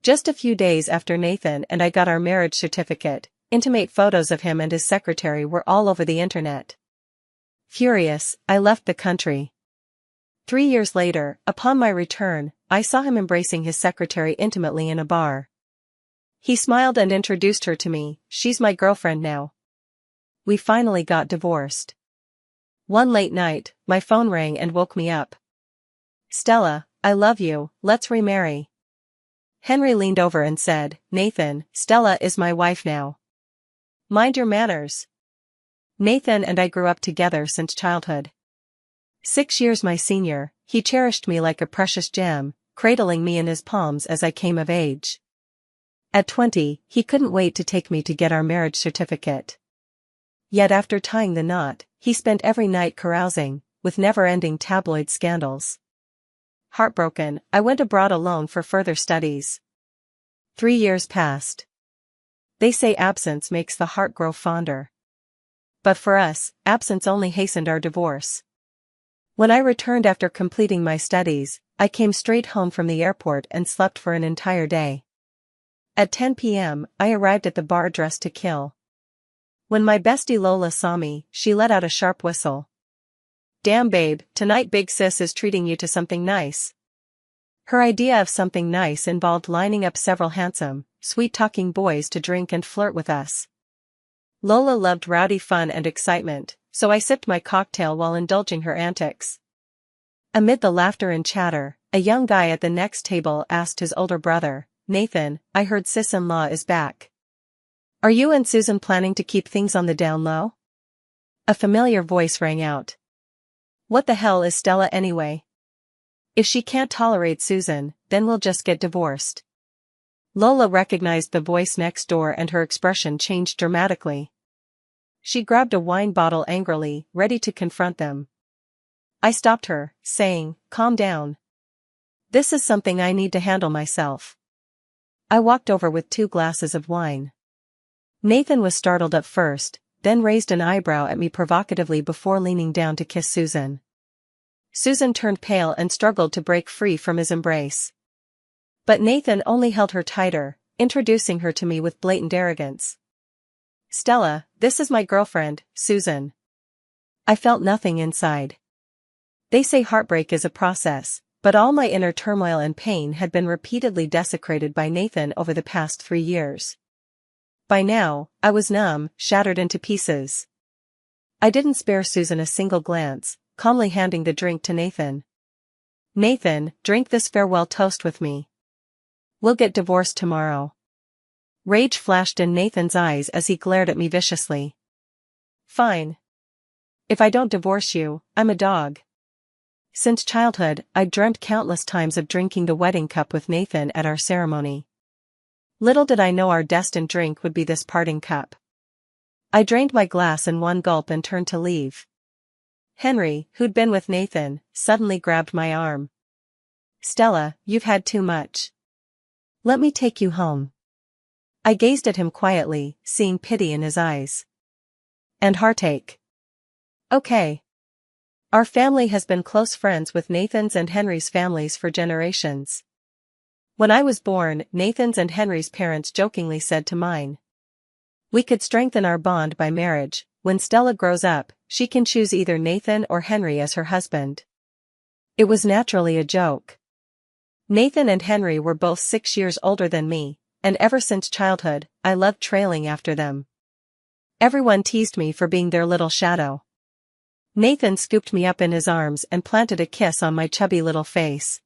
Just a few days after Nathan and I got our marriage certificate, intimate photos of him and his secretary were all over the internet. Furious, I left the country. 3 years later, upon my return, I saw him embracing his secretary intimately in a bar. He smiled and introduced her to me. She's my girlfriend now. We finally got divorced. One late night, my phone rang and woke me up. Stella, I love you, let's remarry. Henry leaned over and said, Nathan, Stella is my wife now. Mind your manners. Nathan and I grew up together since childhood. 6 years my senior, he cherished me like a precious gem, cradling me in his palms as I came of age. At 20, he couldn't wait to take me to get our marriage certificate. Yet after tying the knot, he spent every night carousing, with never-ending tabloid scandals. Heartbroken, I went abroad alone for further studies. 3 years passed. They say absence makes the heart grow fonder. But for us, absence only hastened our divorce. When I returned after completing my studies, I came straight home from the airport and slept for an entire day. At 10 p.m., I arrived at the bar dressed to kill. When my bestie Lola saw me, she let out a sharp whistle. Damn babe, tonight big sis is treating you to something nice. Her idea of something nice involved lining up several handsome, sweet-talking boys to drink and flirt with us. Lola loved rowdy fun and excitement, so I sipped my cocktail while indulging her antics. Amid the laughter and chatter, a young guy at the next table asked his older brother, Nathan, I heard sis-in-law is back. Are you and Susan planning to keep things on the down low? A familiar voice rang out. What the hell is Stella anyway? If she can't tolerate Susan, then we'll just get divorced. Lola recognized the voice next door and her expression changed dramatically. She grabbed a wine bottle angrily, ready to confront them. I stopped her, saying, calm down. This is something I need to handle myself. I walked over with 2 glasses of wine. Nathan was startled at first, then raised an eyebrow at me provocatively before leaning down to kiss Susan. Susan turned pale and struggled to break free from his embrace. But Nathan only held her tighter, introducing her to me with blatant arrogance. Stella, this is my girlfriend, Susan. I felt nothing inside. They say heartbreak is a process, but all my inner turmoil and pain had been repeatedly desecrated by Nathan over the past 3 years. By now, I was numb, shattered into pieces. I didn't spare Susan a single glance, calmly handing the drink to Nathan. Nathan, drink this farewell toast with me. We'll get divorced tomorrow. Rage flashed in Nathan's eyes as he glared at me viciously. Fine. If I don't divorce you, I'm a dog. Since childhood, I'd dreamt countless times of drinking the wedding cup with Nathan at our ceremony. Little did I know our destined drink would be this parting cup. I drained my glass in one gulp and turned to leave. Henry, who'd been with Nathan, suddenly grabbed my arm. Stella, you've had too much. Let me take you home. I gazed at him quietly, seeing pity in his eyes. And heartache. Okay. Our family has been close friends with Nathan's and Henry's families for generations. When I was born, Nathan's and Henry's parents jokingly said to mine, we could strengthen our bond by marriage. When Stella grows up, she can choose either Nathan or Henry as her husband. It was naturally a joke. Nathan and Henry were both 6 years older than me, and ever since childhood, I loved trailing after them. Everyone teased me for being their little shadow. Nathan scooped me up in his arms and planted a kiss on my chubby little face.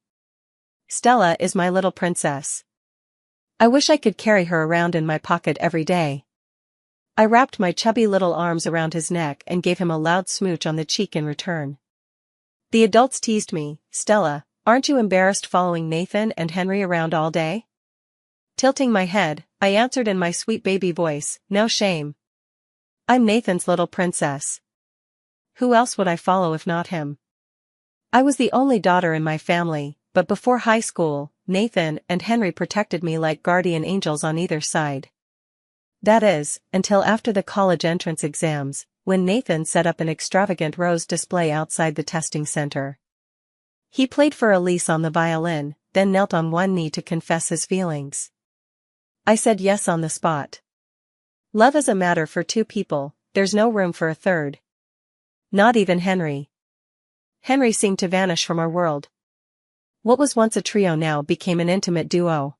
Stella is my little princess. I wish I could carry her around in my pocket every day. I wrapped my chubby little arms around his neck and gave him a loud smooch on the cheek in return. The adults teased me, Stella, aren't you embarrassed following Nathan and Henry around all day? Tilting my head, I answered in my sweet baby voice, no shame. I'm Nathan's little princess. Who else would I follow if not him? I was the only daughter in my family, but before high school, Nathan and Henry protected me like guardian angels on either side. That is, until after the college entrance exams, when Nathan set up an extravagant rose display outside the testing center. He played for Elise on the violin, then knelt on one knee to confess his feelings. I said yes on the spot. Love is a matter for two people, there's no room for a third. Not even Henry. Henry seemed to vanish from our world. What was once a trio now became an intimate duo.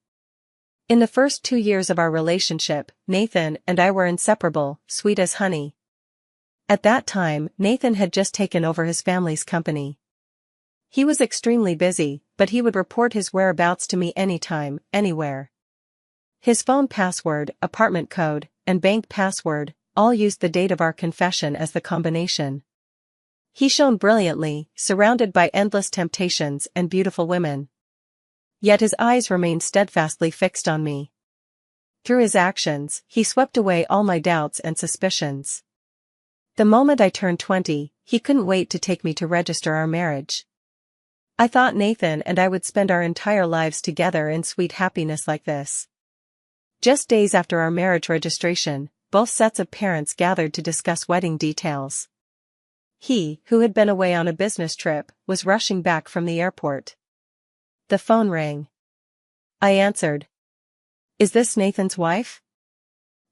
In the first 2 years of our relationship, Nathan and I were inseparable, sweet as honey. At that time, Nathan had just taken over his family's company. He was extremely busy, but he would report his whereabouts to me anytime, anywhere. His phone password, apartment code, and bank password all used the date of our confession as the combination. He shone brilliantly, surrounded by endless temptations and beautiful women. Yet his eyes remained steadfastly fixed on me. Through his actions, he swept away all my doubts and suspicions. The moment I turned 20, he couldn't wait to take me to register our marriage. I thought Nathan and I would spend our entire lives together in sweet happiness like this. Just days after our marriage registration, both sets of parents gathered to discuss wedding details. He, who had been away on a business trip, was rushing back from the airport. The phone rang. I answered. Is this Nathan's wife?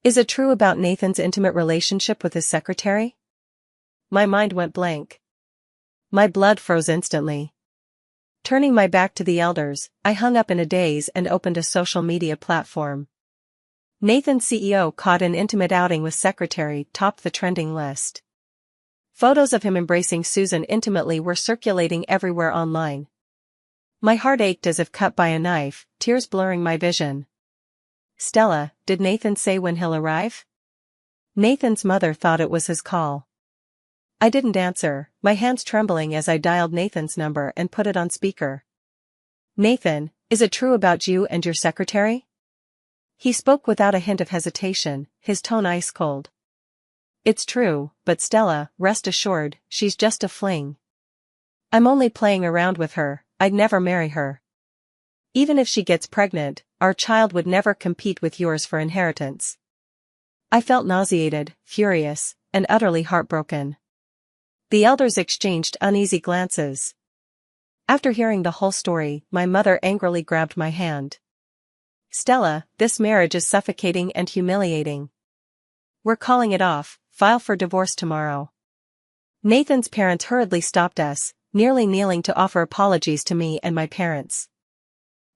Is it true about Nathan's intimate relationship with his secretary? My mind went blank. My blood froze instantly. Turning my back to the elders, I hung up in a daze and opened a social media platform. Nathan's CEO caught an intimate outing with secretary topped the trending list. Photos of him embracing Susan intimately were circulating everywhere online. My heart ached as if cut by a knife, tears blurring my vision. Stella, did Nathan say when he'll arrive? Nathan's mother thought it was his call. I didn't answer, my hands trembling as I dialed Nathan's number and put it on speaker. Nathan, is it true about you and your secretary? He spoke without a hint of hesitation, his tone ice cold. It's true, but Stella, rest assured, she's just a fling. I'm only playing around with her, I'd never marry her. Even if she gets pregnant, our child would never compete with yours for inheritance. I felt nauseated, furious, and utterly heartbroken. The elders exchanged uneasy glances. After hearing the whole story, my mother angrily grabbed my hand. Stella, this marriage is suffocating and humiliating. We're calling it off, file for divorce tomorrow. Nathan's parents hurriedly stopped us, nearly kneeling to offer apologies to me and my parents.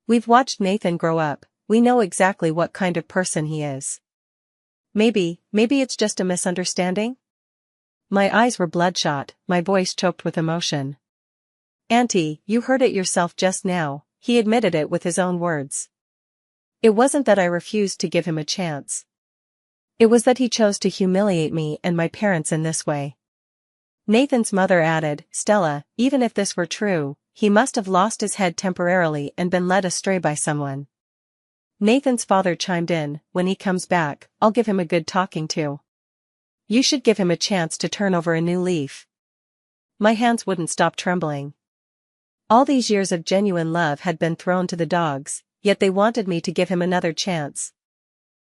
We've watched Nathan grow up, we know exactly what kind of person he is. Maybe it's just a misunderstanding? My eyes were bloodshot, my voice choked with emotion. Auntie, you heard it yourself just now, he admitted it with his own words. It wasn't that I refused to give him a chance. It was that he chose to humiliate me and my parents in this way. Nathan's mother added, Stella, even if this were true, he must have lost his head temporarily and been led astray by someone. Nathan's father chimed in, when he comes back, I'll give him a good talking to. You should give him a chance to turn over a new leaf. My hands wouldn't stop trembling. All these years of genuine love had been thrown to the dogs, yet they wanted me to give him another chance.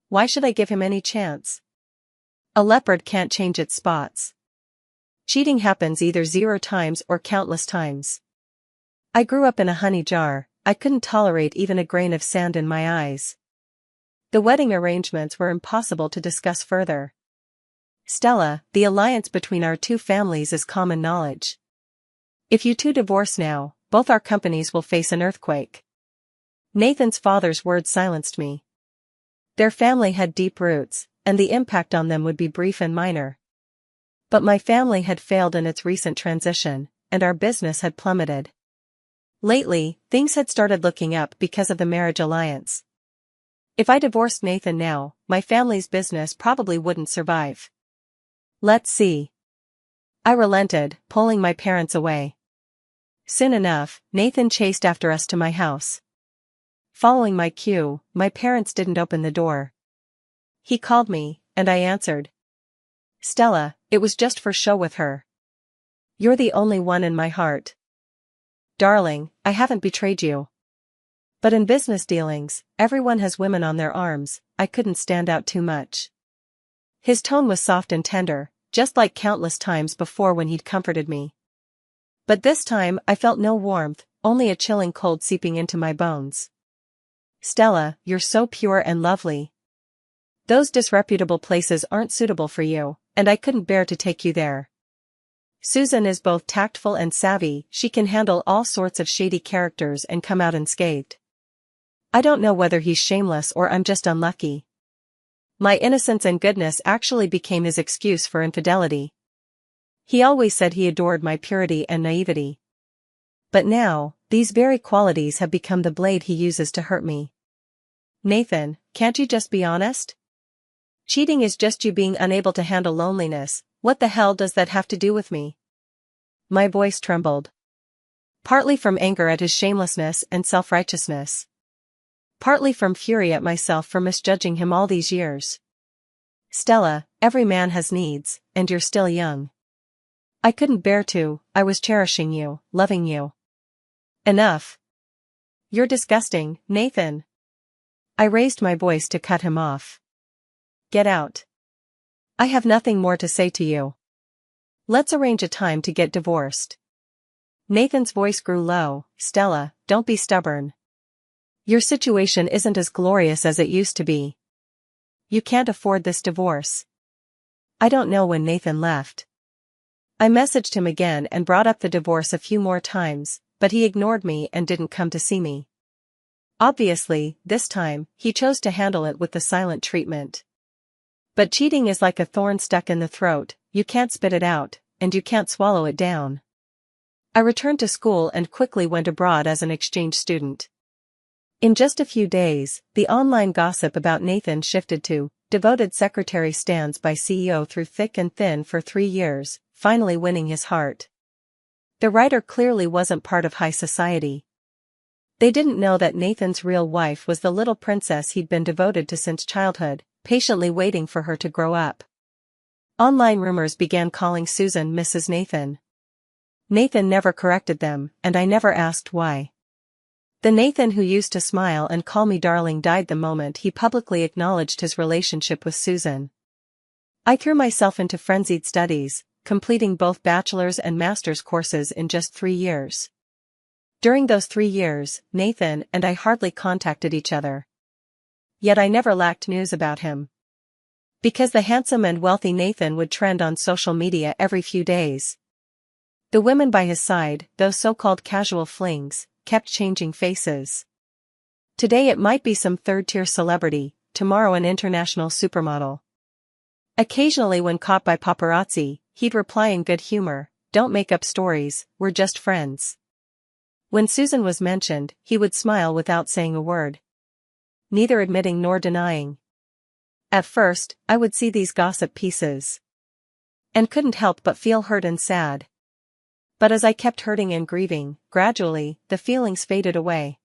Why should I give him any chance? A leopard can't change its spots. Cheating happens either 0 times or countless times. I grew up in a honey jar, I couldn't tolerate even a grain of sand in my eyes. The wedding arrangements were impossible to discuss further. Stella, the alliance between our two families is common knowledge. If you two divorce now, both our companies will face an earthquake. Nathan's father's words silenced me. Their family had deep roots, and the impact on them would be brief and minor. But my family had failed in its recent transition, and our business had plummeted. Lately, things had started looking up because of the marriage alliance. If I divorced Nathan now, my family's business probably wouldn't survive. Let's see. I relented, pulling my parents away. Soon enough, Nathan chased after us to my house. Following my cue, my parents didn't open the door. He called me, and I answered. Stella, it was just for show with her. You're the only one in my heart. Darling, I haven't betrayed you. But in business dealings, everyone has women on their arms, I couldn't stand out too much. His tone was soft and tender, just like countless times before when he'd comforted me. But this time I felt no warmth, only a chilling cold seeping into my bones. Stella, you're so pure and lovely. Those disreputable places aren't suitable for you, and I couldn't bear to take you there. Susan is both tactful and savvy, she can handle all sorts of shady characters and come out unscathed. I don't know whether he's shameless or I'm just unlucky. My innocence and goodness actually became his excuse for infidelity. He always said he adored my purity and naivety. But now, these very qualities have become the blade he uses to hurt me. Nathan, can't you just be honest? Cheating is just you being unable to handle loneliness. What the hell does that have to do with me? My voice trembled. Partly from anger at his shamelessness and self-righteousness. Partly from fury at myself for misjudging him all these years. Stella, every man has needs, and you're still young. I couldn't bear to, I was cherishing you, loving you. Enough. You're disgusting, Nathan. I raised my voice to cut him off. Get out. I have nothing more to say to you. Let's arrange a time to get divorced. Nathan's voice grew low. Stella, don't be stubborn. Your situation isn't as glorious as it used to be. You can't afford this divorce. I don't know when Nathan left. I messaged him again and brought up the divorce a few more times, but he ignored me and didn't come to see me. Obviously, this time, he chose to handle it with the silent treatment. But cheating is like a thorn stuck in the throat, you can't spit it out, and you can't swallow it down. I returned to school and quickly went abroad as an exchange student. In just a few days, the online gossip about Nathan shifted to, devoted secretary stands by CEO through thick and thin for 3 years, finally winning his heart. The writer clearly wasn't part of high society. They didn't know that Nathan's real wife was the little princess he'd been devoted to since childhood, patiently waiting for her to grow up. Online rumors began calling Susan Mrs. Nathan. Nathan never corrected them, and I never asked why. The Nathan who used to smile and call me darling died the moment he publicly acknowledged his relationship with Susan. I threw myself into frenzied studies, completing both bachelor's and master's courses in just 3 years. During those 3 years, Nathan and I hardly contacted each other. Yet I never lacked news about him. Because the handsome and wealthy Nathan would trend on social media every few days. The women by his side, those so-called casual flings, kept changing faces. Today it might be some third-tier celebrity, tomorrow an international supermodel. Occasionally when caught by paparazzi, he'd reply in good humor, "Don't make up stories, we're just friends." When Susan was mentioned, he would smile without saying a word. Neither admitting nor denying. At first, I would see these gossip pieces. And couldn't help but feel hurt and sad. But as I kept hurting and grieving, gradually, the feelings faded away.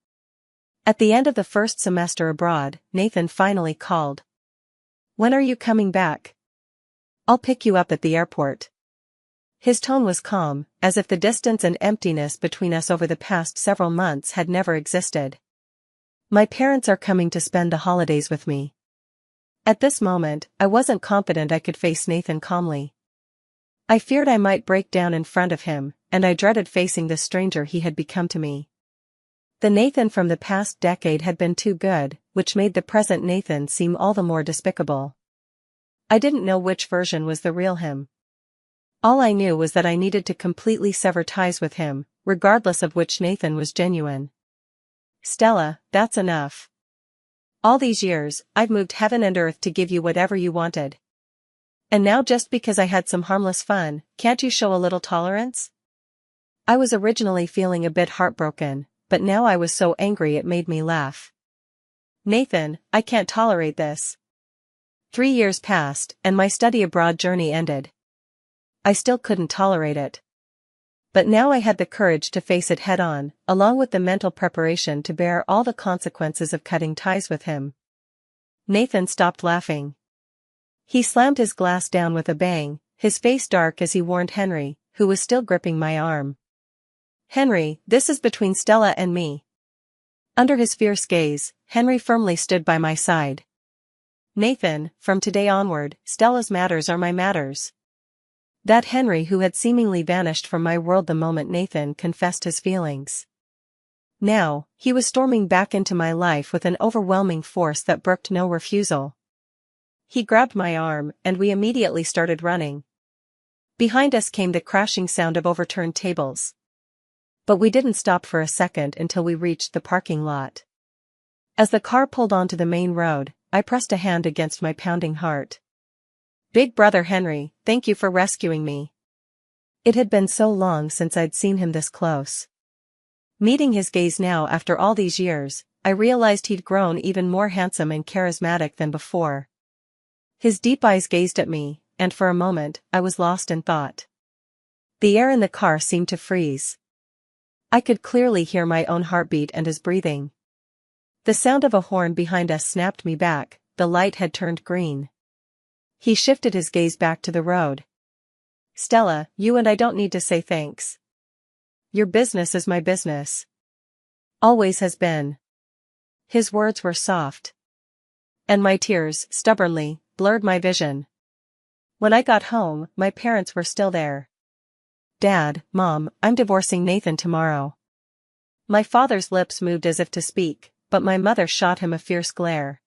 At the end of the first semester abroad, Nathan finally called. "When are you coming back? I'll pick you up at the airport." His tone was calm, as if the distance and emptiness between us over the past several months had never existed. "My parents are coming to spend the holidays with me." At this moment, I wasn't confident I could face Nathan calmly. I feared I might break down in front of him, and I dreaded facing the stranger he had become to me. The Nathan from the past decade had been too good, which made the present Nathan seem all the more despicable. I didn't know which version was the real him. All I knew was that I needed to completely sever ties with him, regardless of which Nathan was genuine. "Stella, that's enough. All these years, I've moved heaven and earth to give you whatever you wanted. And now just because I had some harmless fun, can't you show a little tolerance?" I was originally feeling a bit heartbroken, but now I was so angry it made me laugh. "Nathan, I can't tolerate this." 3 years passed, and my study abroad journey ended. I still couldn't tolerate it. But now I had the courage to face it head-on, along with the mental preparation to bear all the consequences of cutting ties with him. Nathan stopped laughing. He slammed his glass down with a bang, his face dark as he warned Henry, who was still gripping my arm. "Henry, this is between Stella and me." Under his fierce gaze, Henry firmly stood by my side. "Nathan, from today onward, Stella's matters are my matters." That Henry who had seemingly vanished from my world the moment Nathan confessed his feelings. Now, he was storming back into my life with an overwhelming force that brooked no refusal. He grabbed my arm, and we immediately started running. Behind us came the crashing sound of overturned tables. But we didn't stop for a second until we reached the parking lot. As the car pulled onto the main road, I pressed a hand against my pounding heart. "Big brother Henry, thank you for rescuing me." It had been so long since I'd seen him this close. Meeting his gaze now after all these years, I realized he'd grown even more handsome and charismatic than before. His deep eyes gazed at me, and for a moment, I was lost in thought. The air in the car seemed to freeze. I could clearly hear my own heartbeat and his breathing. The sound of a horn behind us snapped me back. The light had turned green. He shifted his gaze back to the road. "Stella, you and I don't need to say thanks. Your business is my business. Always has been." His words were soft. And my tears, stubbornly, blurred my vision. When I got home, my parents were still there. "Dad, Mom, I'm divorcing Nathan tomorrow." My father's lips moved as if to speak, but my mother shot him a fierce glare.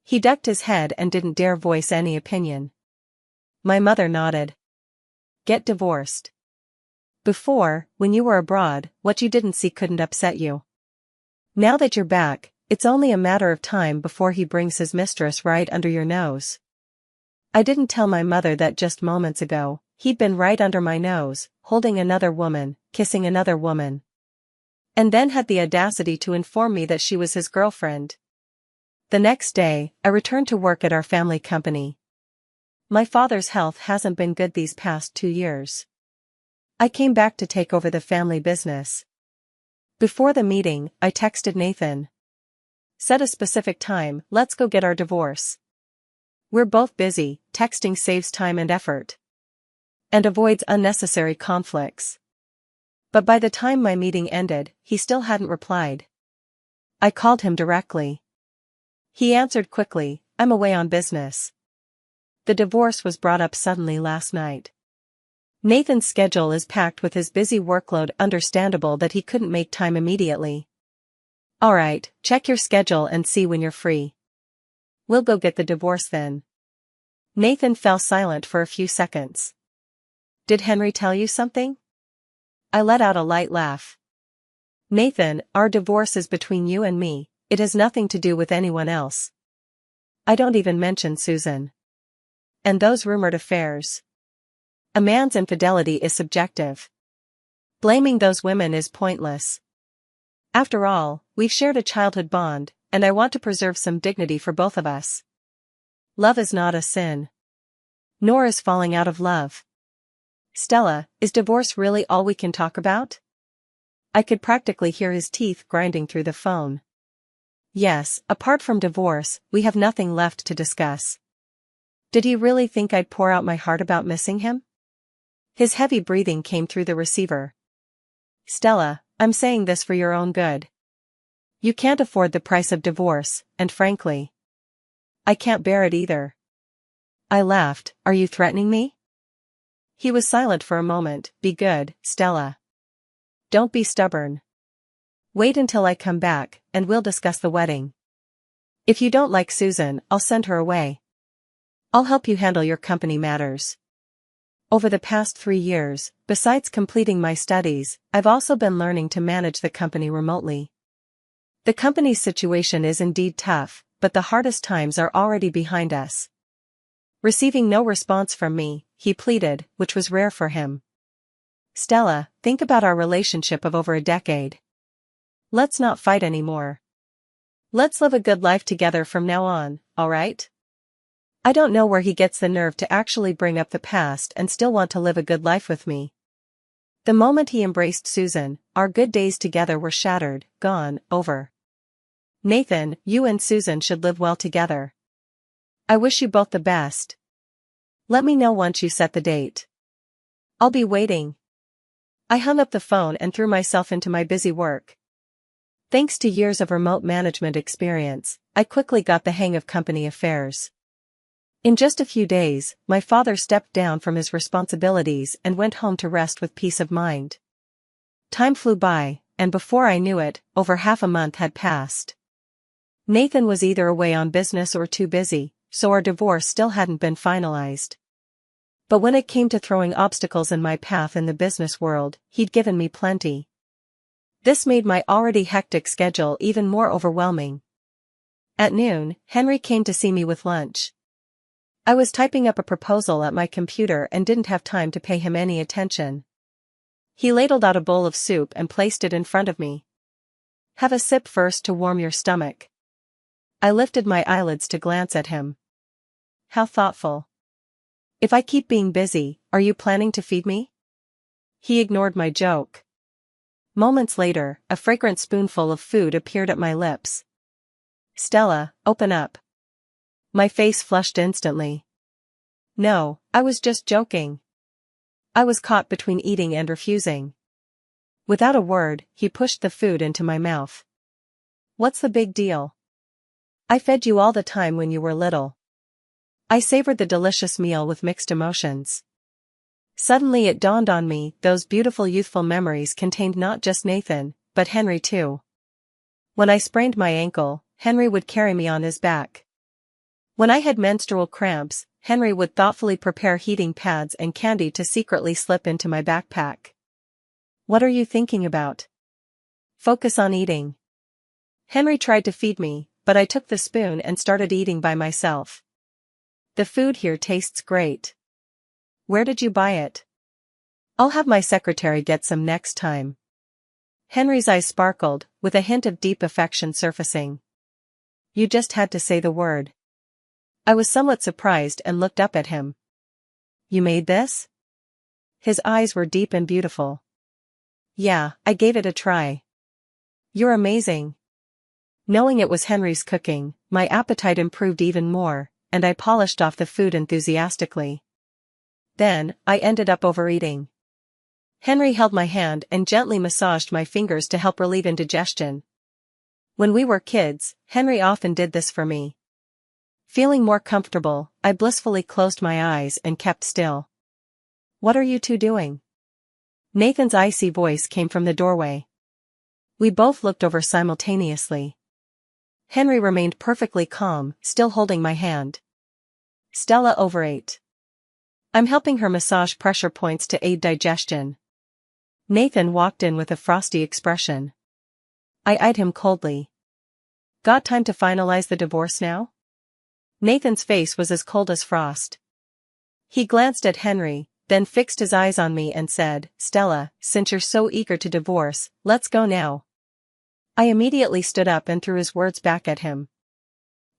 He ducked his head and didn't dare voice any opinion. My mother nodded. "Get divorced. Before, when you were abroad, what you didn't see couldn't upset you. Now that you're back, it's only a matter of time before he brings his mistress right under your nose." I didn't tell my mother that just moments ago, he'd been right under my nose, holding another woman, kissing another woman. And then had the audacity to inform me that she was his girlfriend. The next day, I returned to work at our family company. My father's health hasn't been good these past 2 years. I came back to take over the family business. Before the meeting, I texted Nathan. "Set a specific time, let's go get our divorce. We're both busy, texting saves time and effort. And avoids unnecessary conflicts." But by the time my meeting ended, he still hadn't replied. I called him directly. He answered quickly, "I'm away on business." The divorce was brought up suddenly last night. Nathan's schedule is packed with his busy workload, understandable that he couldn't make time immediately. "Alright, check your schedule and see when you're free. We'll go get the divorce then." Nathan fell silent for a few seconds. "Did Henry tell you something?" I let out a light laugh. "Nathan, our divorce is between you and me, it has nothing to do with anyone else. I don't even mention Susan. And those rumored affairs. A man's infidelity is subjective. Blaming those women is pointless. After all, we've shared a childhood bond, and I want to preserve some dignity for both of us. Love is not a sin. Nor is falling out of love. Stella, is divorce really all we can talk about?" I could practically hear his teeth grinding through the phone. "Yes, apart from divorce, we have nothing left to discuss." Did he really think I'd pour out my heart about missing him? His heavy breathing came through the receiver. "Stella, I'm saying this for your own good. You can't afford the price of divorce, and frankly, I can't bear it either." I laughed. "Are you threatening me?" He was silent for a moment. "Be good, Stella. Don't be stubborn. Wait until I come back, and we'll discuss the wedding. If you don't like Susan, I'll send her away. I'll help you handle your company matters." Over the past 3 years, besides completing my studies, I've also been learning to manage the company remotely. The company's situation is indeed tough, but the hardest times are already behind us. Receiving no response from me, he pleaded, which was rare for him. "Stella, think about our relationship of over a decade. Let's not fight anymore. Let's live a good life together from now on, alright?" I don't know where he gets the nerve to actually bring up the past and still want to live a good life with me. The moment he embraced Susan, our good days together were shattered, gone, over. "Nathan, you and Susan should live well together. I wish you both the best. Let me know once you set the date. I'll be waiting." I hung up the phone and threw myself into my busy work. Thanks to years of remote management experience, I quickly got the hang of company affairs. In just a few days, my father stepped down from his responsibilities and went home to rest with peace of mind. Time flew by, and before I knew it, over half a month had passed. Nathan was either away on business or too busy, so our divorce still hadn't been finalized. But when it came to throwing obstacles in my path in the business world, he'd given me plenty. This made my already hectic schedule even more overwhelming. At noon, Henry came to see me with lunch. I was typing up a proposal at my computer and didn't have time to pay him any attention. He ladled out a bowl of soup and placed it in front of me. "Have a sip first to warm your stomach." I lifted my eyelids to glance at him. How thoughtful. "If I keep being busy, are you planning to feed me?" He ignored my joke. Moments later, a fragrant spoonful of food appeared at my lips. "Stella, open up." My face flushed instantly. No, I was just joking. I was caught between eating and refusing. Without a word, he pushed the food into my mouth. "What's the big deal? I fed you all the time when you were little." I savored the delicious meal with mixed emotions. Suddenly it dawned on me, those beautiful youthful memories contained not just Nathan, but Henry too. When I sprained my ankle, Henry would carry me on his back. When I had menstrual cramps, Henry would thoughtfully prepare heating pads and candy to secretly slip into my backpack. "What are you thinking about? Focus on eating." Henry tried to feed me, but I took the spoon and started eating by myself. "The food here tastes great. Where did you buy it?" "I'll have my secretary get some next time." Henry's eyes sparkled, with a hint of deep affection surfacing. "You just had to say the word." I was somewhat surprised and looked up at him. "You made this?" His eyes were deep and beautiful. "Yeah, I gave it a try." "You're amazing." Knowing it was Henry's cooking, my appetite improved even more, and I polished off the food enthusiastically. Then, I ended up overeating. Henry held my hand and gently massaged my fingers to help relieve indigestion. When we were kids, Henry often did this for me. Feeling more comfortable, I blissfully closed my eyes and kept still. "What are you two doing?" Nathan's icy voice came from the doorway. We both looked over simultaneously. Henry remained perfectly calm, still holding my hand. "Stella overate. I'm helping her massage pressure points to aid digestion." Nathan walked in with a frosty expression. I eyed him coldly. "Got time to finalize the divorce now?" Nathan's face was as cold as frost. He glanced at Henry, then fixed his eyes on me and said, "Stella, since you're so eager to divorce, let's go now." I immediately stood up and threw his words back at him.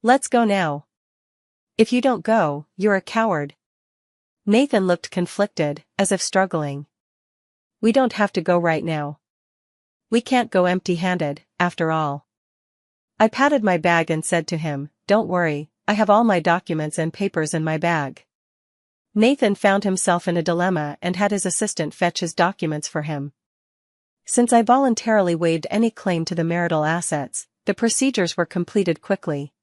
"Let's go now. If you don't go, you're a coward." Nathan looked conflicted, as if struggling. "We don't have to go right now. We can't go empty-handed, after all." I patted my bag and said to him, "Don't worry, I have all my documents and papers in my bag." Nathan found himself in a dilemma and had his assistant fetch his documents for him. Since I voluntarily waived any claim to the marital assets, the procedures were completed quickly.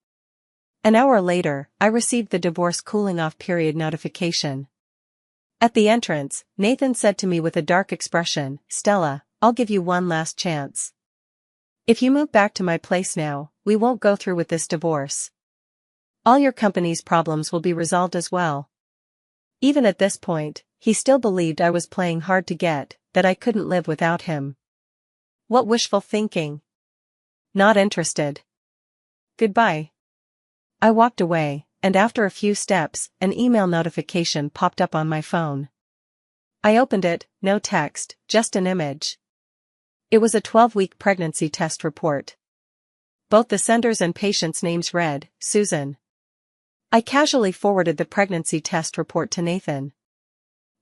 An hour later, I received the divorce cooling-off period notification. At the entrance, Nathan said to me with a dark expression, "Stella, I'll give you one last chance. If you move back to my place now, we won't go through with this divorce. All your company's problems will be resolved as well." Even at this point, he still believed I was playing hard to get, that I couldn't live without him. What wishful thinking. Not interested. Goodbye. I walked away, and after a few steps, an email notification popped up on my phone. I opened it, no text, just an image. It was a 12-week pregnancy test report. Both the sender's and patient's names read, Susan. I casually forwarded the pregnancy test report to Nathan.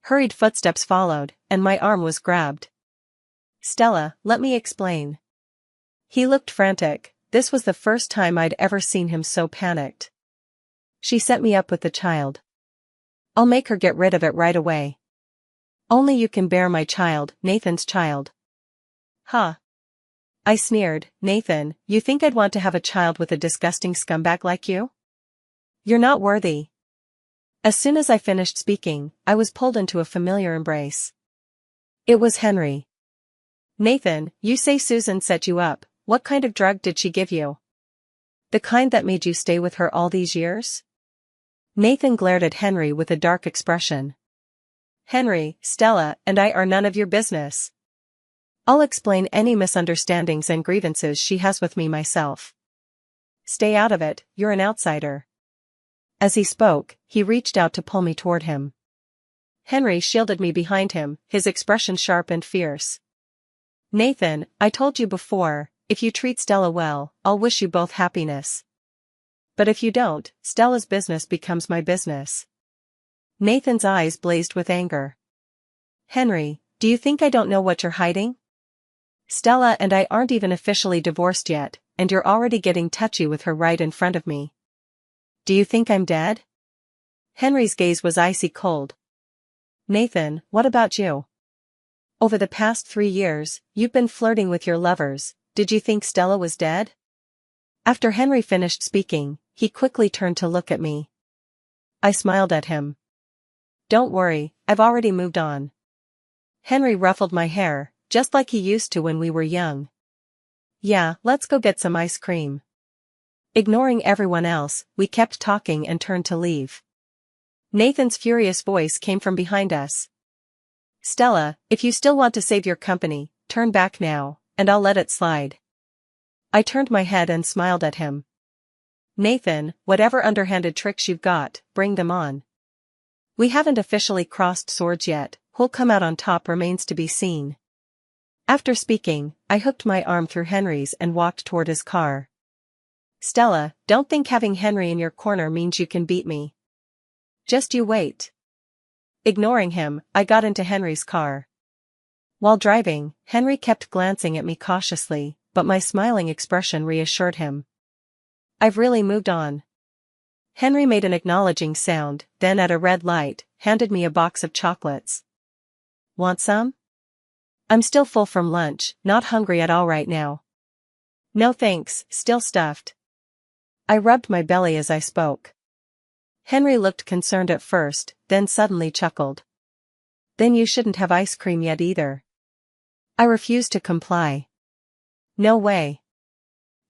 Hurried footsteps followed, and my arm was grabbed. "Stella, let me explain." He looked frantic. This was the first time I'd ever seen him so panicked. "She set me up with the child. I'll make her get rid of it right away. Only you can bear my child, Nathan's child." "Huh?" I sneered. "Nathan, you think I'd want to have a child with a disgusting scumbag like you? You're not worthy." As soon as I finished speaking, I was pulled into a familiar embrace. It was Henry. Nathan, you say Susan set you up. What kind of drug did she give you? The kind that made you stay with her all these years? Nathan glared at Henry with a dark expression. Henry, Stella and I are none of your business. I'll explain any misunderstandings and grievances she has with me myself. Stay out of it, you're an outsider. As he spoke, he reached out to pull me toward him. Henry shielded me behind him, his expression sharp and fierce. Nathan, I told you before, if you treat Stella well, I'll wish you both happiness. But if you don't, Stella's business becomes my business. Nathan's eyes blazed with anger. Henry, do you think I don't know what you're hiding? Stella and I aren't even officially divorced yet, and you're already getting touchy with her right in front of me. Do you think I'm dead? Henry's gaze was icy cold. Nathan, what about you? Over the past 3 years, you've been flirting with your lovers. Did you think Stella was dead? After Henry finished speaking, he quickly turned to look at me. I smiled at him. Don't worry, I've already moved on. Henry ruffled my hair, just like he used to when we were young. Yeah, let's go get some ice cream. Ignoring everyone else, we kept talking and turned to leave. Nathan's furious voice came from behind us. Stella, if you still want to save your company, turn back now, and I'll let it slide. I turned my head and smiled at him. Nathan, whatever underhanded tricks you've got, bring them on. We haven't officially crossed swords yet, who'll come out on top remains to be seen. After speaking, I hooked my arm through Henry's and walked toward his car. Stella, don't think having Henry in your corner means you can beat me. Just you wait. Ignoring him, I got into Henry's car. While driving, Henry kept glancing at me cautiously, but my smiling expression reassured him. I've really moved on. Henry made an acknowledging sound, then at a red light, handed me a box of chocolates. Want some? I'm still full from lunch, not hungry at all right now. No thanks, still stuffed. I rubbed my belly as I spoke. Henry looked concerned at first, then suddenly chuckled. Then you shouldn't have ice cream yet either. I refused to comply. No way.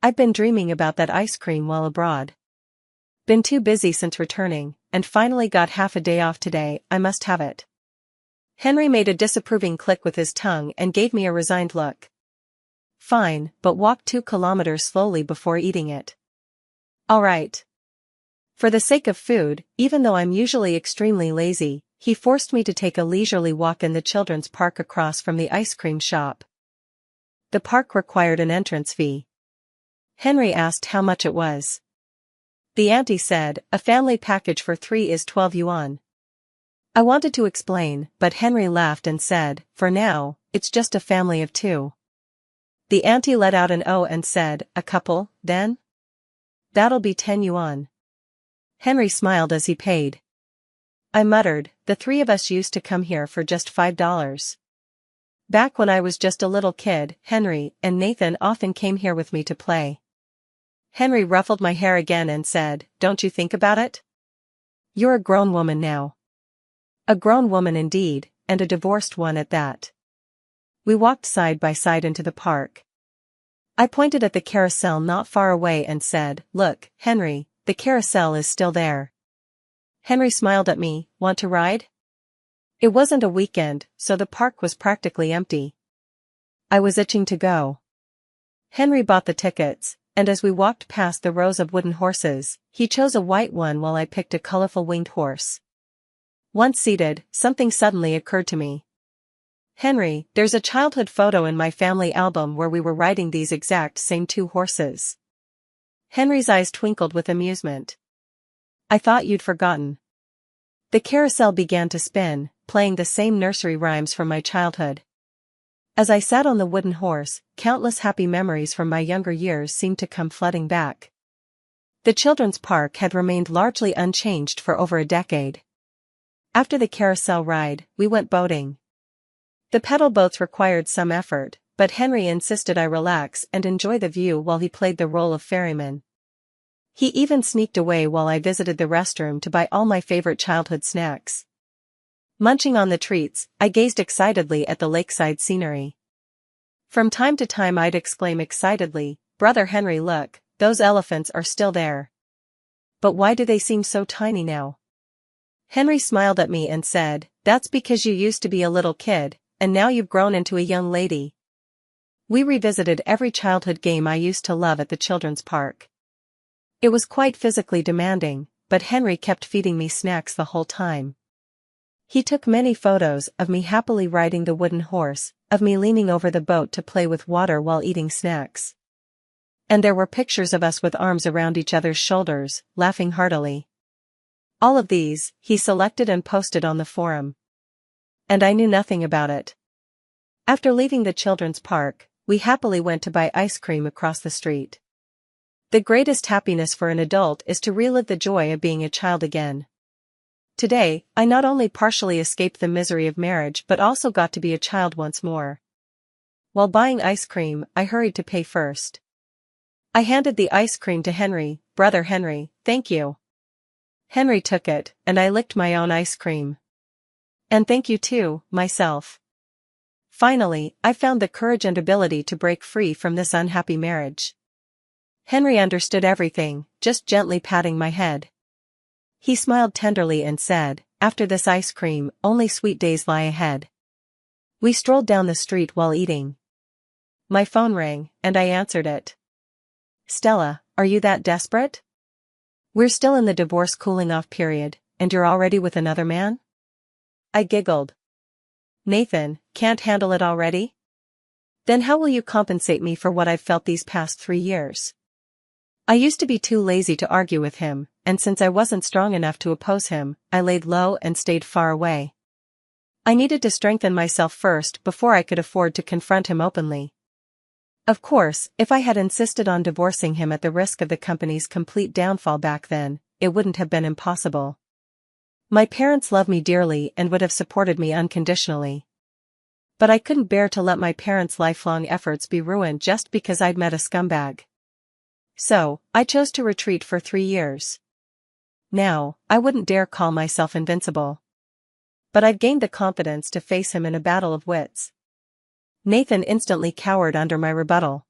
I've been dreaming about that ice cream while abroad. Been too busy since returning, and finally got half a day off today. I must have it. Henry made a disapproving click with his tongue and gave me a resigned look. Fine, but walk 2 kilometers slowly before eating it. All right. For the sake of food, even though I'm usually extremely lazy, he forced me to take a leisurely walk in the children's park across from the ice cream shop. The park required an entrance fee. Henry asked how much it was. The auntie said, a family package for 3 is 12 yuan. I wanted to explain, but Henry laughed and said, for now, it's just a family of 2. The auntie let out an "oh" and said, a couple, then? That'll be 10 yuan. Henry smiled as he paid. I muttered, the 3 of us used to come here for just $5. Back when I was just a little kid, Henry and Nathan often came here with me to play. Henry ruffled my hair again and said, don't you think about it? You're a grown woman now. A grown woman indeed, and a divorced one at that. We walked side by side into the park. I pointed at the carousel not far away and said, look, Henry, the carousel is still there. Henry smiled at me, want to ride? It wasn't a weekend, so the park was practically empty. I was itching to go. Henry bought the tickets, and as we walked past the rows of wooden horses, he chose a white one while I picked a colorful winged horse. Once seated, something suddenly occurred to me. Henry, there's a childhood photo in my family album where we were riding these exact same 2 horses. Henry's eyes twinkled with amusement. I thought you'd forgotten. The carousel began to spin, playing the same nursery rhymes from my childhood. As I sat on the wooden horse, countless happy memories from my younger years seemed to come flooding back. The children's park had remained largely unchanged for over a decade. After the carousel ride, we went boating. The pedal boats required some effort, but Henry insisted I relax and enjoy the view while he played the role of ferryman. He even sneaked away while I visited the restroom to buy all my favorite childhood snacks. Munching on the treats, I gazed excitedly at the lakeside scenery. From time to time I'd exclaim excitedly, "Brother Henry, look, those elephants are still there. But why do they seem so tiny now?" Henry smiled at me and said, "That's because you used to be a little kid, and now you've grown into a young lady." We revisited every childhood game I used to love at the children's park. It was quite physically demanding, but Henry kept feeding me snacks the whole time. He took many photos of me happily riding the wooden horse, of me leaning over the boat to play with water while eating snacks. And there were pictures of us with arms around each other's shoulders, laughing heartily. All of these, he selected and posted on the forum. And I knew nothing about it. After leaving the children's park, we happily went to buy ice cream across the street. The greatest happiness for an adult is to relive the joy of being a child again. Today, I not only partially escaped the misery of marriage but also got to be a child once more. While buying ice cream, I hurried to pay first. I handed the ice cream to Henry. "Brother Henry, thank you." Henry took it, and I licked my own ice cream. "And thank you too, myself." Finally, I found the courage and ability to break free from this unhappy marriage. Henry understood everything, just gently patting my head. He smiled tenderly and said, "After this ice cream, only sweet days lie ahead." We strolled down the street while eating. My phone rang, and I answered it. "Stella, are you that desperate? We're still in the divorce cooling-off period, and you're already with another man?" I giggled. "Nathan, can't handle it already? Then how will you compensate me for what I've felt these past 3 years? I used to be too lazy to argue with him, and since I wasn't strong enough to oppose him, I laid low and stayed far away. I needed to strengthen myself first before I could afford to confront him openly. Of course, if I had insisted on divorcing him at the risk of the company's complete downfall back then, it wouldn't have been impossible. My parents love me dearly and would have supported me unconditionally. But I couldn't bear to let my parents' lifelong efforts be ruined just because I'd met a scumbag. So, I chose to retreat for 3 years. Now, I wouldn't dare call myself invincible. But I've gained the confidence to face him in a battle of wits. Nathan instantly cowered under my rebuttal.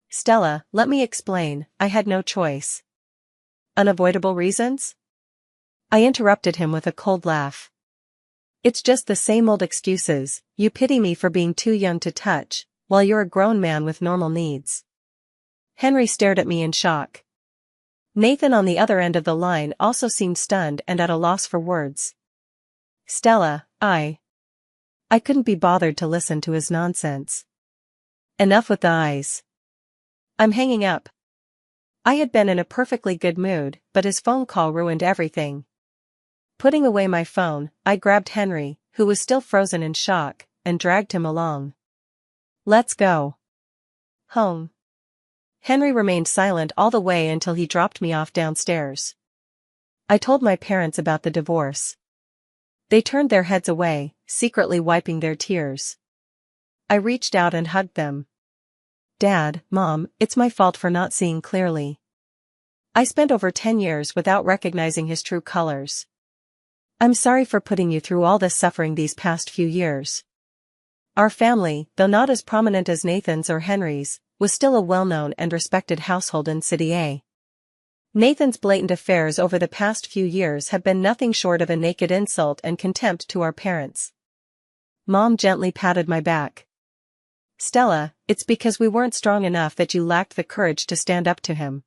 "Stella, let me explain, I had no choice." "Unavoidable reasons?" I interrupted him with a cold laugh. "It's just the same old excuses. You pity me for being too young to touch, while you're a grown man with normal needs." Henry stared at me in shock. Nathan on the other end of the line also seemed stunned and at a loss for words. "Stella, I couldn't be bothered to listen to his nonsense. Enough with the eyes. I'm hanging up." I had been in a perfectly good mood, but his phone call ruined everything. Putting away my phone, I grabbed Henry, who was still frozen in shock, and dragged him along. "Let's go home." Henry remained silent all the way until he dropped me off downstairs. I told my parents about the divorce. They turned their heads away, secretly wiping their tears. I reached out and hugged them. "Dad, Mom, it's my fault for not seeing clearly. I spent over 10 years without recognizing his true colors. I'm sorry for putting you through all this suffering these past few years." Our family, though not as prominent as Nathan's or Henry's, was still a well-known and respected household in City A. Nathan's blatant affairs over the past few years have been nothing short of a naked insult and contempt to our parents. Mom gently patted my back. "Stella, it's because we weren't strong enough that you lacked the courage to stand up to him."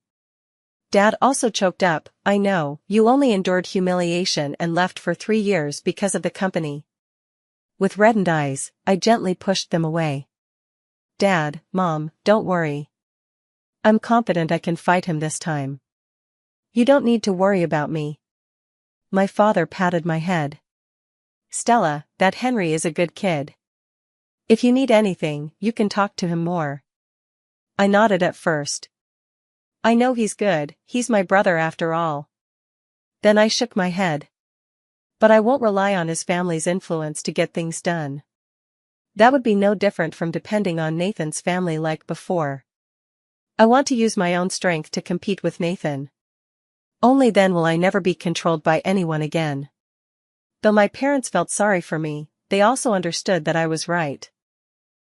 Dad also choked up, "I know, you only endured humiliation and left for 3 years because of the company." With reddened eyes, I gently pushed them away. "Dad, Mom, don't worry. I'm confident I can fight him this time. You don't need to worry about me." My father patted my head. "Stella, that Henry is a good kid. If you need anything, you can talk to him more." I nodded at first. "I know he's good, he's my brother after all." Then I shook my head. "But I won't rely on his family's influence to get things done. That would be no different from depending on Nathan's family like before. I want to use my own strength to compete with Nathan. Only then will I never be controlled by anyone again." Though my parents felt sorry for me, they also understood that I was right.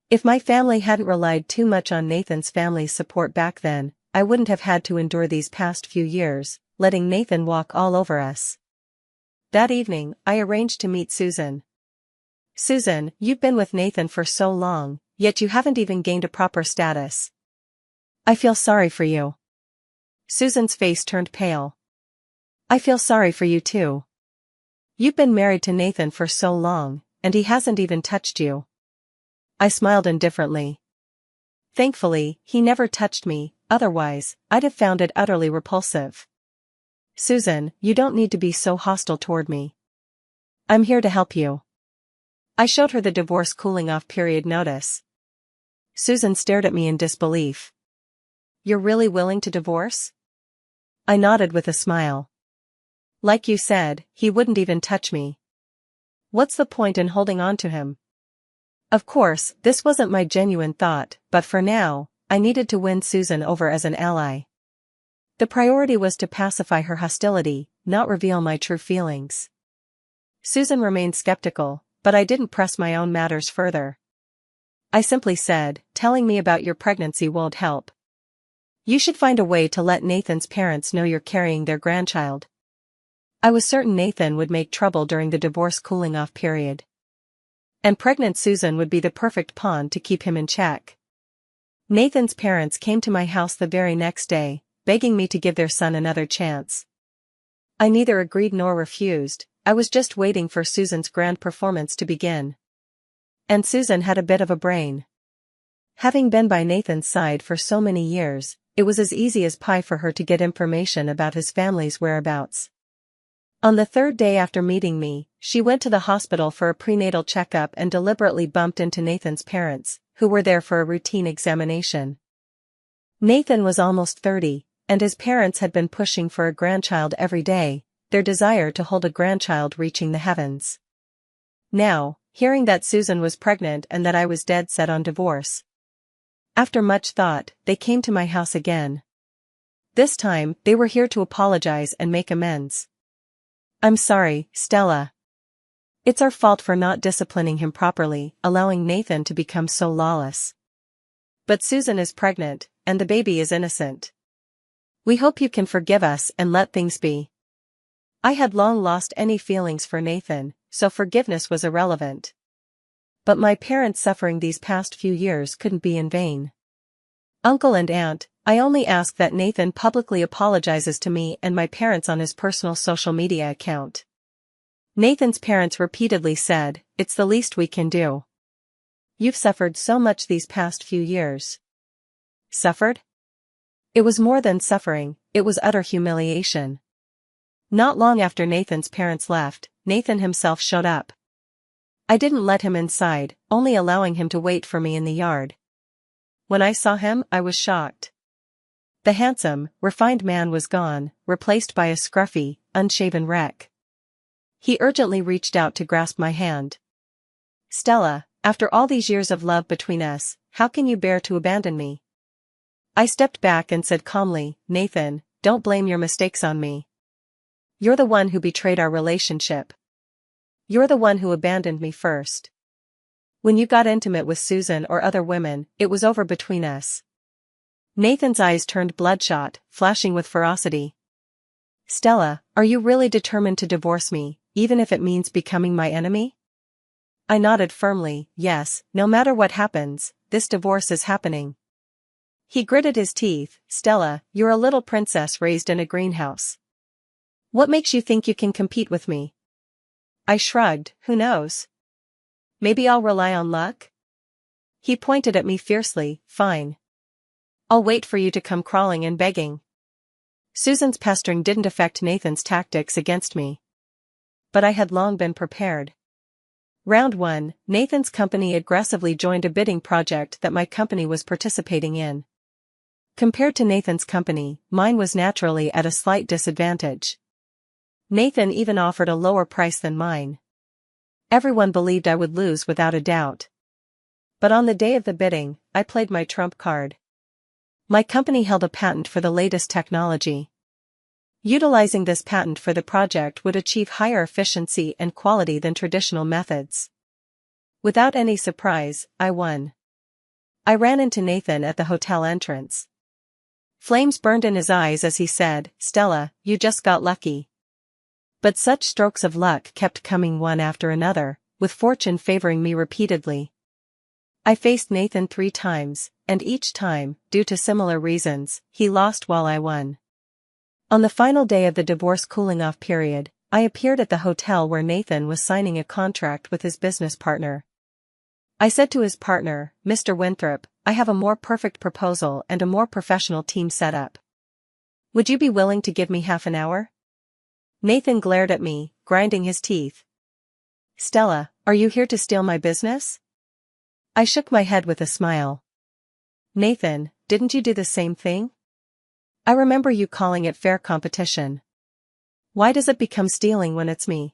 If my family hadn't relied too much on Nathan's family's support back then, I wouldn't have had to endure these past few years, letting Nathan walk all over us. That evening, I arranged to meet Susan. Susan, you've been with Nathan for so long, yet you haven't even gained a proper status. I feel sorry for you. Susan's face turned pale. I feel sorry for you too. You've been married to Nathan for so long, and he hasn't even touched you. I smiled indifferently. Thankfully, he never touched me, otherwise, I'd have found it utterly repulsive. Susan, you don't need to be so hostile toward me. I'm here to help you. I showed her the divorce cooling-off period notice. Susan stared at me in disbelief. You're really willing to divorce? I nodded with a smile. Like you said, he wouldn't even touch me. What's the point in holding on to him? Of course, this wasn't my genuine thought, but for now, I needed to win Susan over as an ally. The priority was to pacify her hostility, not reveal my true feelings. Susan remained skeptical, but I didn't press my own matters further. I simply said, telling me about your pregnancy won't help. You should find a way to let Nathan's parents know you're carrying their grandchild. I was certain Nathan would make trouble during the divorce cooling-off period. And pregnant Susan would be the perfect pawn to keep him in check. Nathan's parents came to my house the very next day, begging me to give their son another chance. I neither agreed nor refused, I was just waiting for Susan's grand performance to begin. And Susan had a bit of a brain. Having been by Nathan's side for so many years, it was as easy as pie for her to get information about his family's whereabouts. On the third day after meeting me, she went to the hospital for a prenatal checkup and deliberately bumped into Nathan's parents, who were there for a routine examination. Nathan was almost 30, and his parents had been pushing for a grandchild every day, their desire to hold a grandchild reaching the heavens. Now, hearing that Susan was pregnant and that I was dead set on divorce. After much thought, they came to my house again. This time, they were here to apologize and make amends. I'm sorry, Stella. It's our fault for not disciplining him properly, allowing Nathan to become so lawless. But Susan is pregnant, and the baby is innocent. We hope you can forgive us and let things be. I had long lost any feelings for Nathan, so forgiveness was irrelevant. But my parents' suffering these past few years couldn't be in vain. Uncle and aunt, I only ask that Nathan publicly apologizes to me and my parents on his personal social media account. Nathan's parents repeatedly said, it's the least we can do. You've suffered so much these past few years. Suffered? It was more than suffering, it was utter humiliation. Not long after Nathan's parents left, Nathan himself showed up. I didn't let him inside, only allowing him to wait for me in the yard. When I saw him, I was shocked. The handsome, refined man was gone, replaced by a scruffy, unshaven wreck. He urgently reached out to grasp my hand. Stella, after all these years of love between us, how can you bear to abandon me? I stepped back and said calmly, Nathan, don't blame your mistakes on me. You're the one who betrayed our relationship. You're the one who abandoned me first. When you got intimate with Susan or other women, it was over between us. Nathan's eyes turned bloodshot, flashing with ferocity. Stella, are you really determined to divorce me, even if it means becoming my enemy? I nodded firmly, yes, no matter what happens, this divorce is happening. He gritted his teeth, Stella, you're a little princess raised in a greenhouse. What makes you think you can compete with me? I shrugged, who knows? Maybe I'll rely on luck? He pointed at me fiercely, fine. I'll wait for you to come crawling and begging. Susan's pestering didn't affect Nathan's tactics against me. But I had long been prepared. Round 1, Nathan's company aggressively joined a bidding project that my company was participating in. Compared to Nathan's company, mine was naturally at a slight disadvantage. Nathan even offered a lower price than mine. Everyone believed I would lose without a doubt. But on the day of the bidding, I played my trump card. My company held a patent for the latest technology. Utilizing this patent for the project would achieve higher efficiency and quality than traditional methods. Without any surprise, I won. I ran into Nathan at the hotel entrance. Flames burned in his eyes as he said, "Stella, you just got lucky." But such strokes of luck kept coming one after another, with fortune favoring me repeatedly. I faced Nathan 3 times, and each time, due to similar reasons, he lost while I won. On the final day of the divorce cooling-off period, I appeared at the hotel where Nathan was signing a contract with his business partner. I said to his partner, "Mr. Winthrop, I have a more perfect proposal and a more professional team setup. Would you be willing to give me half an hour?" Nathan glared at me, grinding his teeth. "Stella, are you here to steal my business?" I shook my head with a smile. "Nathan, didn't you do the same thing? I remember you calling it fair competition. Why does it become stealing when it's me?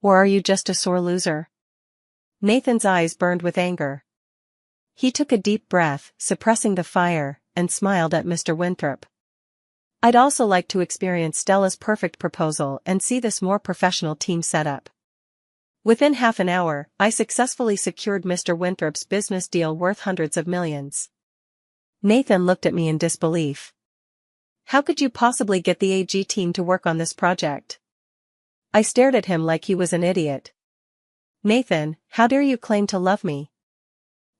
Or are you just a sore loser?" Nathan's eyes burned with anger. He took a deep breath, suppressing the fire, and smiled at Mr. Winthrop. "I'd also like to experience Stella's perfect proposal and see this more professional team setup." Within half an hour, I successfully secured Mr. Winthrop's business deal worth hundreds of millions. Nathan looked at me in disbelief. "How could you possibly get the AG team to work on this project?" I stared at him like he was an idiot. "Nathan, how dare you claim to love me?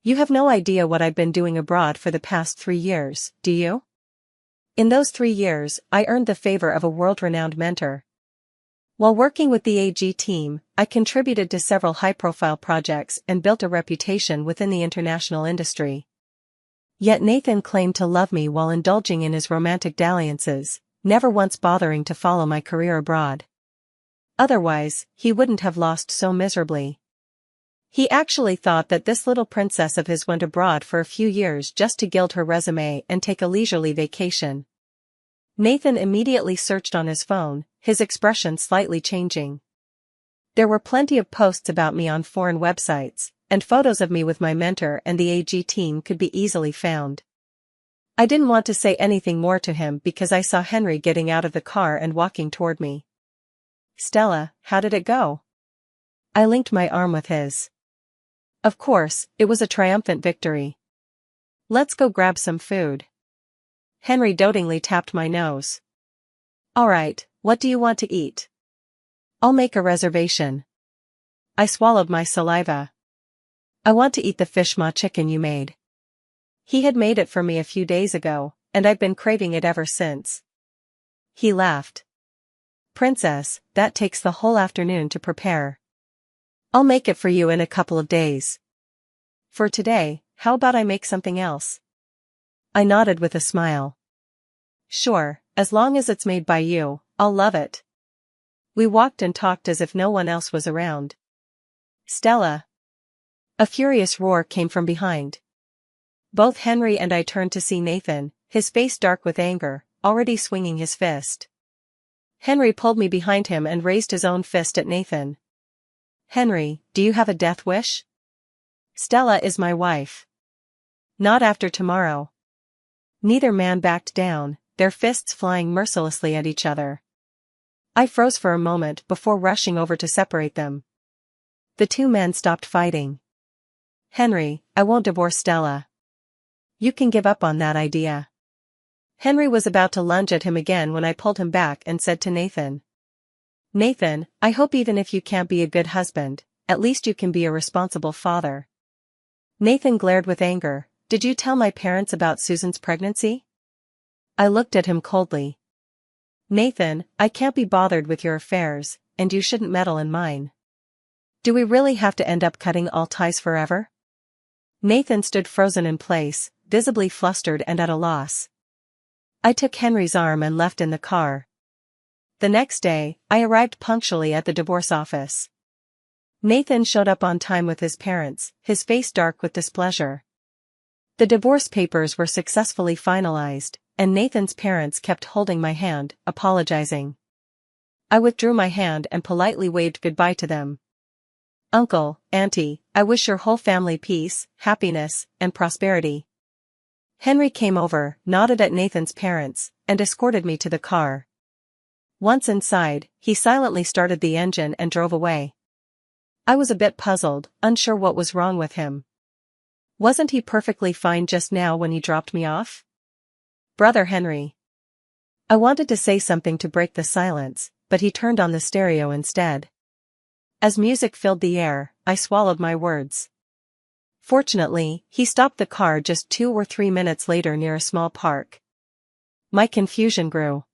You have no idea what I've been doing abroad for the past 3 years, do you? In those 3 years, I earned the favor of a world-renowned mentor. While working with the AG team, I contributed to several high-profile projects and built a reputation within the international industry. Yet Nathan claimed to love me while indulging in his romantic dalliances, never once bothering to follow my career abroad. Otherwise, he wouldn't have lost so miserably. He actually thought that this little princess of his went abroad for a few years just to gild her resume and take a leisurely vacation." Nathan immediately searched on his phone, his expression slightly changing. There were plenty of posts about me on foreign websites, and photos of me with my mentor and the AG team could be easily found. I didn't want to say anything more to him because I saw Henry getting out of the car and walking toward me. "Stella, how did it go?" I linked my arm with his. Of course, it was a triumphant victory. "Let's go grab some food." Henry dotingly tapped my nose. "All right, what do you want to eat?" "I'll make a reservation." I swallowed my saliva. "I want to eat the fish maw chicken you made." He had made it for me a few days ago, and I've been craving it ever since. He laughed. "Princess, that takes the whole afternoon to prepare. I'll make it for you in a couple of days. For today, how about I make something else?" I nodded with a smile. "Sure, as long as it's made by you, I'll love it." We walked and talked as if no one else was around. "Stella!" A furious roar came from behind. Both Henry and I turned to see Nathan, his face dark with anger, already swinging his fist. Henry pulled me behind him and raised his own fist at Nathan. "Henry, do you have a death wish? Stella is my wife. Not after tomorrow." Neither man backed down, their fists flying mercilessly at each other. I froze for a moment before rushing over to separate them. The 2 men stopped fighting. "Henry, I won't divorce Stella. You can give up on that idea." Henry was about to lunge at him again when I pulled him back and said to Nathan, "Nathan, I hope even if you can't be a good husband, at least you can be a responsible father." Nathan glared with anger. "Did you tell my parents about Susan's pregnancy?" I looked at him coldly. "Nathan, I can't be bothered with your affairs, and you shouldn't meddle in mine. Do we really have to end up cutting all ties forever?" Nathan stood frozen in place, visibly flustered and at a loss. I took Henry's arm and left in the car. The next day, I arrived punctually at the divorce office. Nathan showed up on time with his parents, his face dark with displeasure. The divorce papers were successfully finalized, and Nathan's parents kept holding my hand, apologizing. I withdrew my hand and politely waved goodbye to them. "Uncle, Auntie, I wish your whole family peace, happiness, and prosperity." Henry came over, nodded at Nathan's parents, and escorted me to the car. Once inside, he silently started the engine and drove away. I was a bit puzzled, unsure what was wrong with him. Wasn't he perfectly fine just now when he dropped me off? Brother Henry. I wanted to say something to break the silence, but he turned on the stereo instead. As music filled the air, I swallowed my words. Fortunately, he stopped the car just 2 or 3 minutes later near a small park. My confusion grew.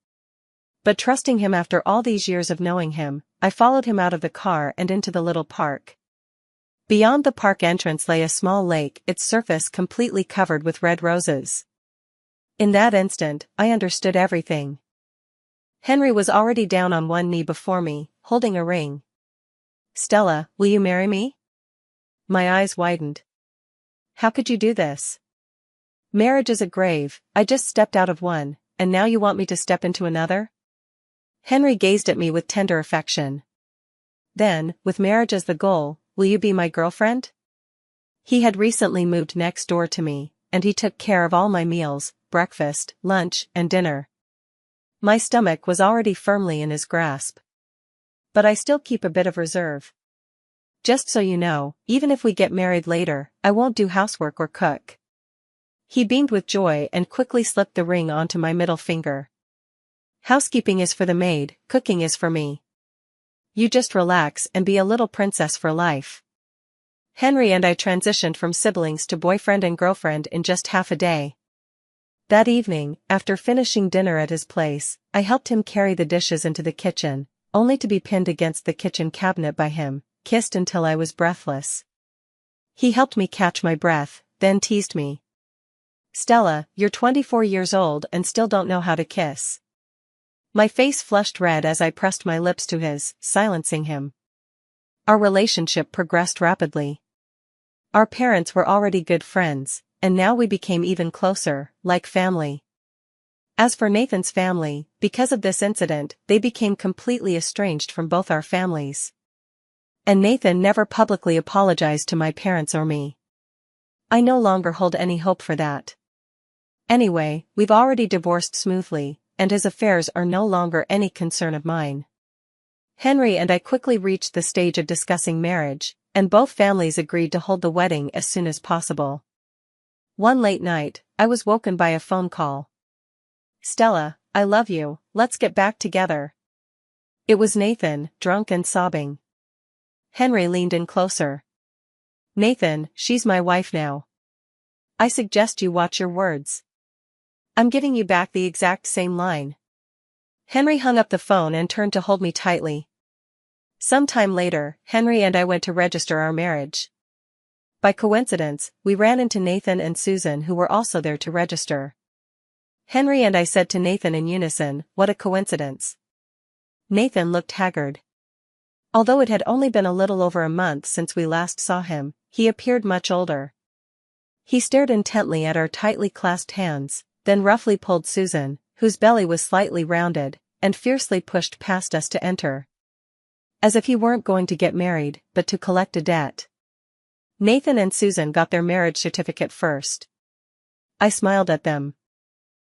But trusting him after all these years of knowing him, I followed him out of the car and into the little park. Beyond the park entrance lay a small lake, its surface completely covered with red roses. In that instant, I understood everything. Henry was already down on one knee before me, holding a ring. Stella, will you marry me? My eyes widened. How could you do this? Marriage is a grave, I just stepped out of one, and now you want me to step into another? Henry gazed at me with tender affection. Then, with marriage as the goal, will you be my girlfriend? He had recently moved next door to me, and he took care of all my meals, breakfast, lunch, and dinner. My stomach was already firmly in his grasp. But I still keep a bit of reserve. Just so you know, even if we get married later, I won't do housework or cook. He beamed with joy and quickly slipped the ring onto my middle finger. Housekeeping is for the maid, cooking is for me. You just relax and be a little princess for life. Henry and I transitioned from siblings to boyfriend and girlfriend in just half a day. That evening, after finishing dinner at his place, I helped him carry the dishes into the kitchen, only to be pinned against the kitchen cabinet by him, kissed until I was breathless. He helped me catch my breath, then teased me. Stella, you're 24 years old and still don't know how to kiss. My face flushed red as I pressed my lips to his, silencing him. Our relationship progressed rapidly. Our parents were already good friends, and now we became even closer, like family. As for Nathan's family, because of this incident, they became completely estranged from both our families. And Nathan never publicly apologized to my parents or me. I no longer hold any hope for that. Anyway, we've already divorced smoothly, and his affairs are no longer any concern of mine. Henry and I quickly reached the stage of discussing marriage, and both families agreed to hold the wedding as soon as possible. One late night, I was woken by a phone call. Stella, I love you, let's get back together. It was Nathan, drunk and sobbing. Henry leaned in closer. Nathan, she's my wife now. I suggest you watch your words. I'm giving you back the exact same line. Henry hung up the phone and turned to hold me tightly. Some time later, Henry and I went to register our marriage. By coincidence, we ran into Nathan and Susan, who were also there to register. Henry and I said to Nathan in unison, "What a coincidence." Nathan looked haggard. Although it had only been a little over a month since we last saw him, he appeared much older. He stared intently at our tightly clasped hands, then roughly pulled Susan, whose belly was slightly rounded, and fiercely pushed past us to enter. As if he weren't going to get married, but to collect a debt. Nathan and Susan got their marriage certificate first. I smiled at them.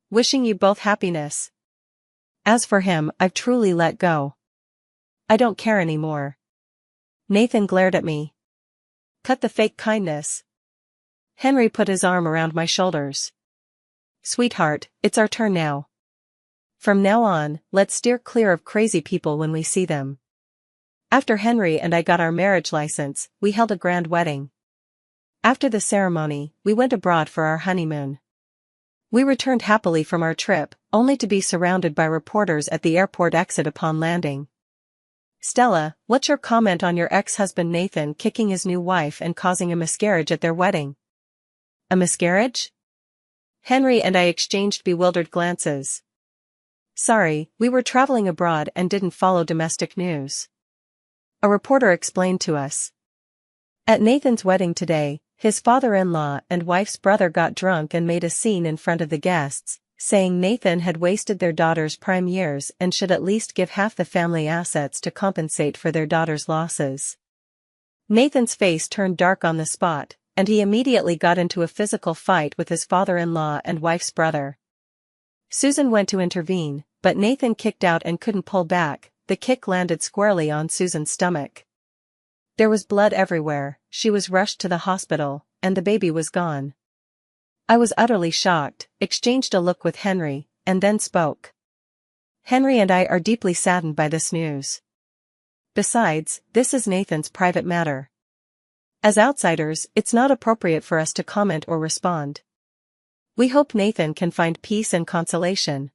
Wishing you both happiness. As for him, I've truly let go. I don't care anymore. Nathan glared at me. Cut the fake kindness. Henry put his arm around my shoulders. Sweetheart, it's our turn now. From now on, let's steer clear of crazy people when we see them. After Henry and I got our marriage license, we held a grand wedding. After the ceremony, we went abroad for our honeymoon. We returned happily from our trip, only to be surrounded by reporters at the airport exit upon landing. Stella, what's your comment on your ex-husband Nathan kicking his new wife and causing a miscarriage at their wedding? A miscarriage? Henry and I exchanged bewildered glances. Sorry, we were traveling abroad and didn't follow domestic news. A reporter explained to us. At Nathan's wedding today, his father-in-law and wife's brother got drunk and made a scene in front of the guests, saying Nathan had wasted their daughter's prime years and should at least give half the family assets to compensate for their daughter's losses. Nathan's face turned dark on the spot, and he immediately got into a physical fight with his father-in-law and wife's brother. Susan went to intervene, but Nathan kicked out and couldn't pull back. The kick landed squarely on Susan's stomach. There was blood everywhere, she was rushed to the hospital, and the baby was gone. I was utterly shocked, exchanged a look with Henry, and then spoke. Henry and I are deeply saddened by this news. Besides, this is Nathan's private matter. As outsiders, it's not appropriate for us to comment or respond. We hope Nathan can find peace and consolation.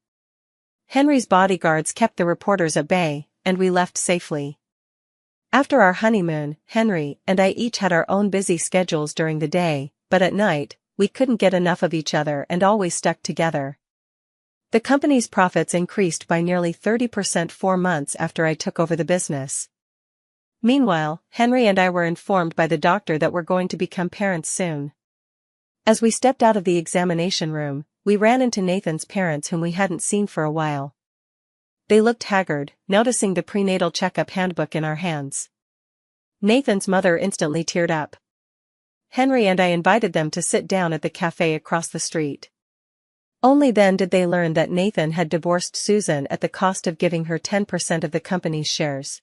Henry's bodyguards kept the reporters at bay, and we left safely. After our honeymoon, Henry and I each had our own busy schedules during the day, but at night, we couldn't get enough of each other and always stuck together. The company's profits increased by nearly 30% 4 months after I took over the business. Meanwhile, Henry and I were informed by the doctor that we're going to become parents soon. As we stepped out of the examination room, we ran into Nathan's parents whom we hadn't seen for a while. They looked haggard, noticing the prenatal checkup handbook in our hands. Nathan's mother instantly teared up. Henry and I invited them to sit down at the cafe across the street. Only then did they learn that Nathan had divorced Susan at the cost of giving her 10% of the company's shares.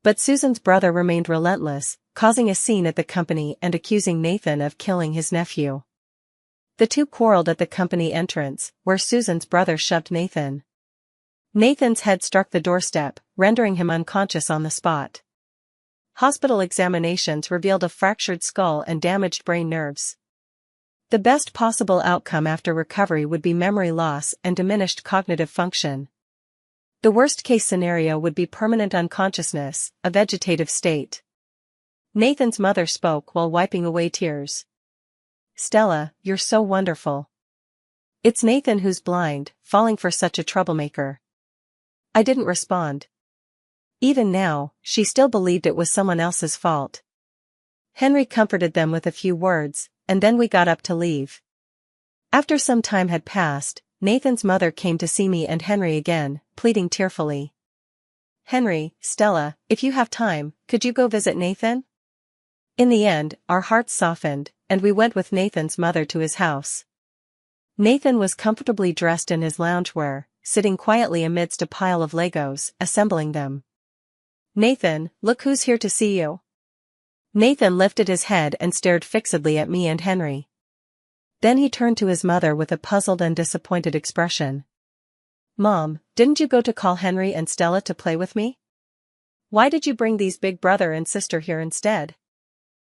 But Susan's brother remained relentless, causing a scene at the company and accusing Nathan of killing his nephew. The two quarreled at the company entrance, where Susan's brother shoved Nathan. Nathan's head struck the doorstep, rendering him unconscious on the spot. Hospital examinations revealed a fractured skull and damaged brain nerves. The best possible outcome after recovery would be memory loss and diminished cognitive function. The worst-case scenario would be permanent unconsciousness, a vegetative state. Nathan's mother spoke while wiping away tears. "Stella, you're so wonderful. It's Nathan who's blind, falling for such a troublemaker." I didn't respond. Even now, she still believed it was someone else's fault. Henry comforted them with a few words, and then we got up to leave. After some time had passed, Nathan's mother came to see me and Henry again, pleading tearfully. "Henry, Stella, if you have time, could you go visit Nathan?" In the end, our hearts softened, and we went with Nathan's mother to his house. Nathan was comfortably dressed in his loungewear, sitting quietly amidst a pile of Legos, assembling them. "Nathan, look who's here to see you." Nathan lifted his head and stared fixedly at me and Henry. Then he turned to his mother with a puzzled and disappointed expression. "Mom, didn't you go to call Henry and Stella to play with me? Why did you bring these big brother and sister here instead?"